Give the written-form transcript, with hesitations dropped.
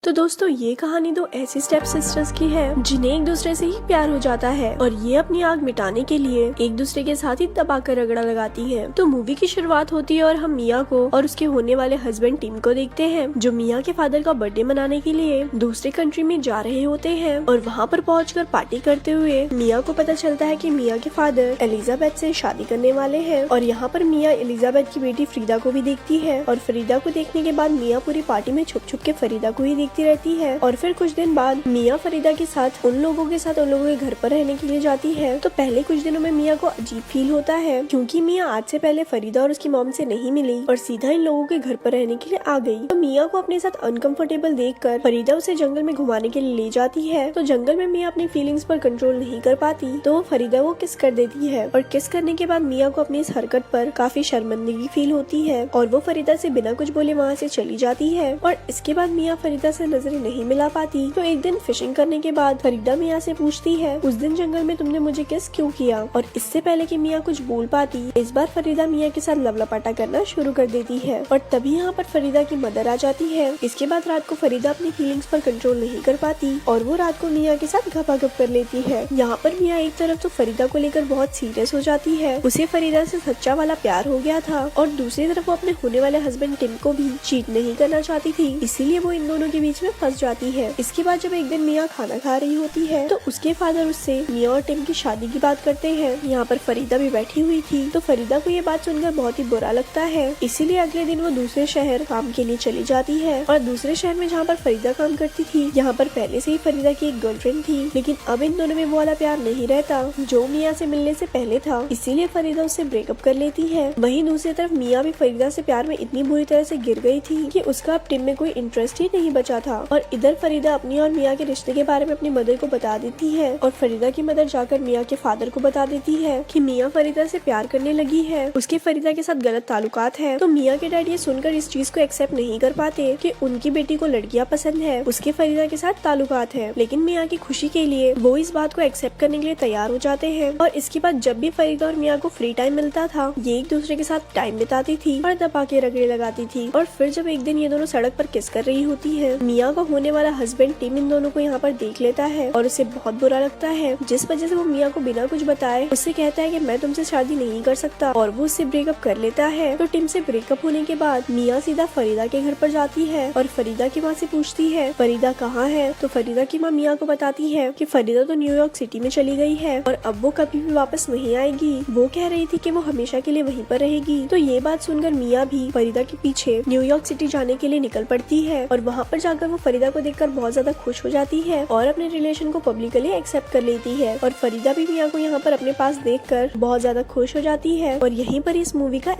तो दोस्तों ये कहानी दो ऐसी स्टेप सिस्टर्स की है जिन्हें एक दूसरे से ही प्यार हो जाता है और ये अपनी आग मिटाने के लिए एक दूसरे के साथ ही दबाकर रगड़ा लगाती है। तो मूवी की शुरुआत होती है और हम मिया को और उसके होने वाले हस्बैंड टिम को देखते हैं जो मिया के फादर का बर्थडे मनाने के लिए दूसरे कंट्री में जा रहे होते हैं और वहाँ पर पहुंचकर पार्टी करते हुए मिया को पता चलता है कि मिया के फादर एलिजाबेथ से शादी करने वाले हैं। और यहाँ पर मिया एलिजाबेथ की बेटी फरीदा को भी देखती है और फरीदा को देखने के बाद मिया पूरी पार्टी में छुप छुप के फरीदा को ही रहती है। और फिर कुछ दिन बाद मिया फरीदा के साथ उन लोगों के घर पर रहने के लिए जाती है। तो पहले कुछ दिनों में मिया को अजीब फील होता है क्योंकि मिया आज से पहले फरीदा और उसकी मॉम से नहीं मिली और सीधा इन लोगों के घर पर रहने के लिए आ गई। तो मिया को अपने साथ अनकंफर्टेबल देखकर फरीदा उसे जंगल में घुमाने के लिए ले जाती है। तो जंगल में मिया अपनी फीलिंग्स पर कंट्रोल नहीं कर पाती तो वो फरीदा को किस कर देती है और किस करने के बाद मिया को अपनी इस हरकत पर काफी शर्मिंदगी फील होती है और वो फरीदा से बिना कुछ बोले वहाँ से चली जाती है। और इसके बाद मिया फरीदा से नजरें नहीं मिला पाती। तो एक दिन फिशिंग करने के बाद फरीदा मिया से पूछती है उस दिन जंगल में तुमने मुझे किस क्यों किया। और इससे पहले कि मिया कुछ बोल पाती इस बार फरीदा मिया के साथ लवलपाटा करना शुरू कर देती है और तभी यहाँ पर फरीदा की मदर आ जाती है। इसके बाद रात को फरीदा अपनी फीलिंग्स पर कंट्रोल नहीं कर पाती और वो रात को मिया के साथ घपाघप कर लेती है। यहाँ पर मिया एक तरफ तो फरीदा को लेकर बहुत सीरियस हो जाती है, उसे फरीदा से सच्चा वाला प्यार हो गया था और दूसरी तरफ वो अपने होने वाले हस्बैंड टिम को भी चीट नहीं करना चाहती थी, इसीलिए वो इन दोनों के बीच में फंस जाती है। इसके बाद जब एक दिन मिया खाना खा रही होती है तो उसके फादर उससे मिया और टिम की शादी की बात करते हैं। यहाँ पर फरीदा भी बैठी हुई थी तो फरीदा को ये बात सुनकर बहुत ही बुरा लगता है, इसीलिए अगले दिन वो दूसरे शहर काम के लिए चली जाती है। और दूसरे शहर में जहाँ पर फरीदा काम करती थी यहाँ पर पहले से ही फरीदा की एक गर्लफ्रेंड थी, लेकिन अब इन दोनों में वो वाला प्यार नहीं रहता जो मिया से मिलने से पहले था, इसीलिए फरीदा उससे ब्रेकअप कर लेती है। वहीं दूसरी तरफ मिया भी फरीदा से प्यार में इतनी बुरी तरह से गिर गई थी कि उसका अब टिम में कोई इंटरेस्ट ही नहीं बचा था। और इधर फरीदा अपनी और मिया के रिश्ते के बारे में अपनी मदर को बता देती है और फरीदा की मदर जाकर मिया के फादर को बता देती है कि मिया फरीदा से प्यार करने लगी है, उसके फरीदा के साथ गलत ताल्लुकात है। तो मिया के डैडी ये सुनकर इस चीज को एक्सेप्ट नहीं कर पाते कि उनकी बेटी को लड़कियां पसंद है, उसके फरीदा के साथ ताल्लुकात है, लेकिन मिया की खुशी के लिए वो इस बात को एक्सेप्ट करने के लिए तैयार हो जाते हैं। और इसके बाद जब भी फरीदा और मिया को फ्री टाइम मिलता था ये एक दूसरे के साथ टाइम बिताती थी और दबा के रगड़े लगाती थी। और फिर जब एक दिन ये दोनों सड़क पर किस कर रही होती है मिया का होने वाला हस्बैंड टिम इन दोनों को यहाँ पर देख लेता है और उसे बहुत बुरा लगता है, जिस वजह से वो मिया को बिना कुछ बताए उससे कहता है कि मैं तुमसे शादी नहीं कर सकता और वो उससे ब्रेकअप कर लेता है। तो टिम से ब्रेकअप होने के बाद मिया सीधा फरीदा के घर पर जाती है और फरीदा की माँ से पूछती है फरीदा कहाँ है। तो फरीदा की माँ मिया को बताती है कि फरीदा तो न्यूयॉर्क सिटी में चली गई है और अब वो कभी भी वापस नहीं आएगी, वो कह रही थी कि वो हमेशा के लिए वहीं पर रहेगी। तो ये बात सुनकर मिया भी फरीदा के पीछे न्यूयॉर्क सिटी जाने के लिए निकल पड़ती है और वहाँ पर जाकर वो फरीदा को देखकर बहुत ज्यादा खुश हो जाती है और अपने रिलेशन को पब्लिकली एक्सेप्ट कर लेती है। और फरीदा भी मिया को यहाँ पर अपने पास देखकर बहुत ज्यादा खुश हो जाती है और यहीं पर इस मूवी का